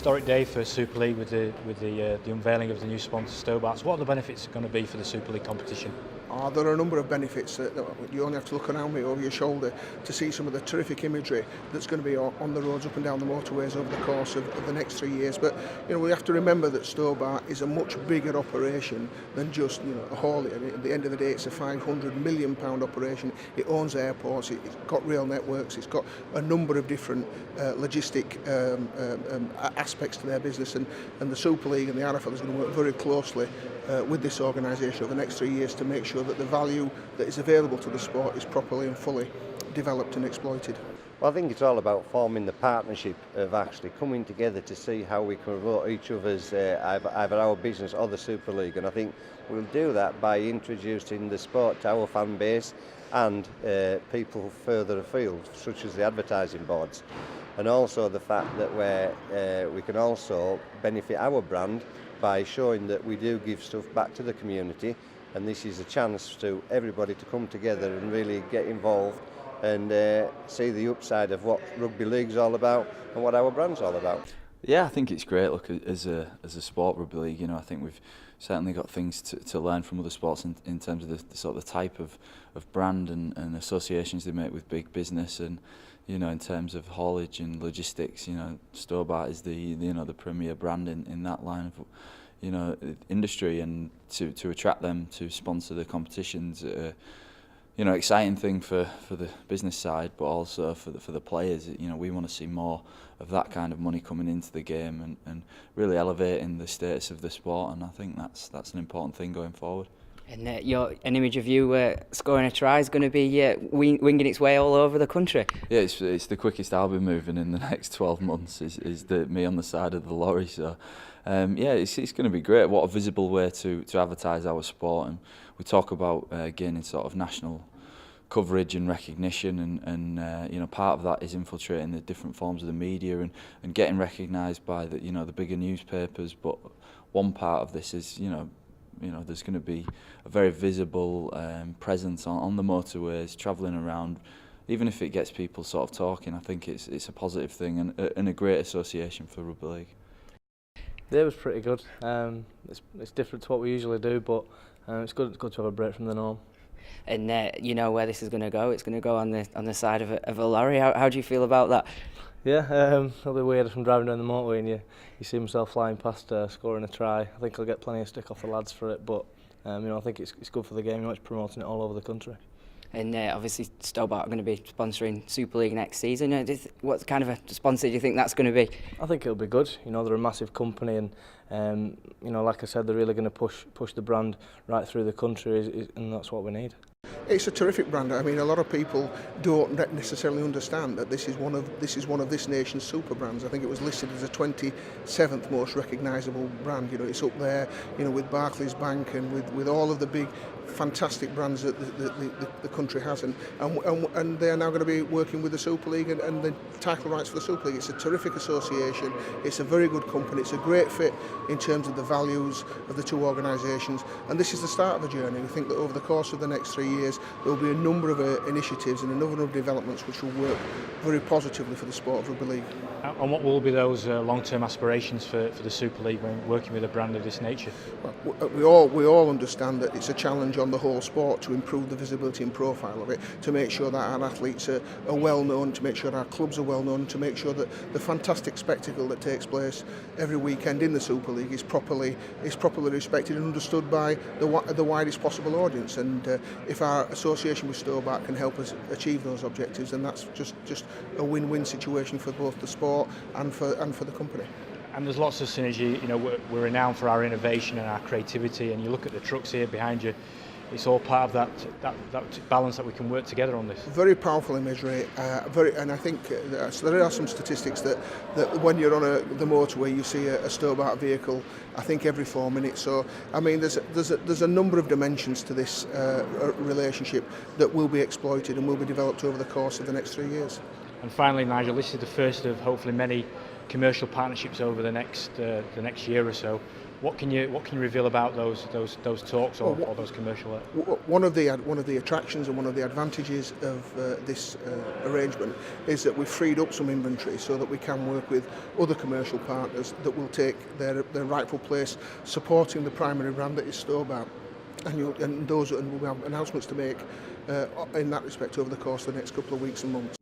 historic day for Super League with the unveiling of the new sponsor Stobart. What are the benefits going to be for the Super League competition? There are a number of benefits. You only have to look around me over your shoulder to see some of the terrific imagery that's going to be on the roads up and down the motorways over the course of the next 3 years. But we have to remember that Stobart is a much bigger operation than just a haulie. I mean, at the end of the day, it's a £500 million operation. It owns airports. It's got rail networks. It's got a number of different logistic aspects to their business. And the Super League and the RFL is going to work very closely with this organisation over the next 3 years to make sure that the value that is available to the sport is properly and fully developed and exploited. Well, I think it's all about forming the partnership of actually coming together to see how we can promote each other's, either our business or the Super League. And I think we'll do that by introducing the sport to our fan base and people further afield, such as the advertising boards. And also the fact that we can also benefit our brand by showing that we do give stuff back to the community, and this is a chance to everybody to come together and really get involved and see the upside of what Rugby League's all about and what our brand's all about. Yeah, I think it's great. Look, as a sport, Rugby League, I think we've certainly got things to learn from other sports in terms of the sort of the type of brand and associations they make with big business, and in terms of haulage and logistics, Stobart is the premier brand in that line of industry, and to attract them to sponsor the competitions, exciting thing for the business side, but also for the players. We want to see more of that kind of money coming into the game and really elevating the status of the sport, and I think that's an important thing going forward. And an image of you scoring a try is going to be winging its way all over the country. Yeah, it's the quickest I'll be moving in the next 12 months is me on the side of the lorry. So it's going to be great. What a visible way to advertise our sport, and we talk about gaining sort of national coverage and recognition, and part of that is infiltrating the different forms of the media and getting recognised by the bigger newspapers. But one part of this is there's going to be a very visible presence on the motorways, travelling around. Even if it gets people sort of talking, I think it's a positive thing and a great association for Rugby League. Yeah, it was pretty good. It's different to what we usually do, but it's good to have a break from the norm. And you know where this is going to go. It's going to go on the side of a lorry. How do you feel about that? Yeah, it'll be weird if I'm driving down the motorway and you see myself flying past scoring a try. I think I'll get plenty of stick off the lads for it, but I think it's good for the game. It's promoting it all over the country. And obviously Stobart are going to be sponsoring Super League next season. What kind of a sponsor do you think that's going to be? I think it'll be good. They're a massive company, and like I said, they're really going to push the brand right through the country, and that's what we need. It's a terrific brand. I mean, a lot of people don't necessarily understand that this is one of this nation's super brands. I think it was listed as the 27th most recognisable brand. It's up there, with Barclays Bank and with all of the big, fantastic brands that the country has, and they are now going to be working with the Super League and the title rights for the Super League. It's a terrific association. It's a very good company. It's a great fit in terms of the values of the two organisations, and this is the start of a journey. We think that over the course of the next 3 years there will be a number of initiatives and a number of developments which will work very positively for the sport of Rugby League. And what will be those long-term aspirations for the Super League when working with a brand of this nature? Well, we all understand that it's a challenge on the whole sport to improve the visibility and profile of it, to make sure that our athletes are well known, to make sure our clubs are well known, to make sure that the fantastic spectacle that takes place every weekend in the Super League is properly respected and understood by the widest possible audience. And if our association with Stobart can help us achieve those objectives, then that's just a win-win situation for both the sport and for the company. And there's lots of synergy. We're renowned for our innovation and our creativity, and you look at the trucks here behind you. It's all part of that balance that we can work together on this. Very powerful imagery, and I think so there are some statistics that when you're on the motorway you see a Stobart vehicle, I think every 4 minutes. So I mean there's a number of dimensions to this relationship that will be exploited and will be developed over the course of the next 3 years. And finally, Nigel, this is the first of hopefully many commercial partnerships over the next year or so. What can you reveal about those talks or those commercial? One of the attractions and one of the advantages of this arrangement is that we've freed up some inventory so that we can work with other commercial partners that will take their rightful place supporting the primary brand that is Stobart. And we'll have announcements to make in that respect over the course of the next couple of weeks and months.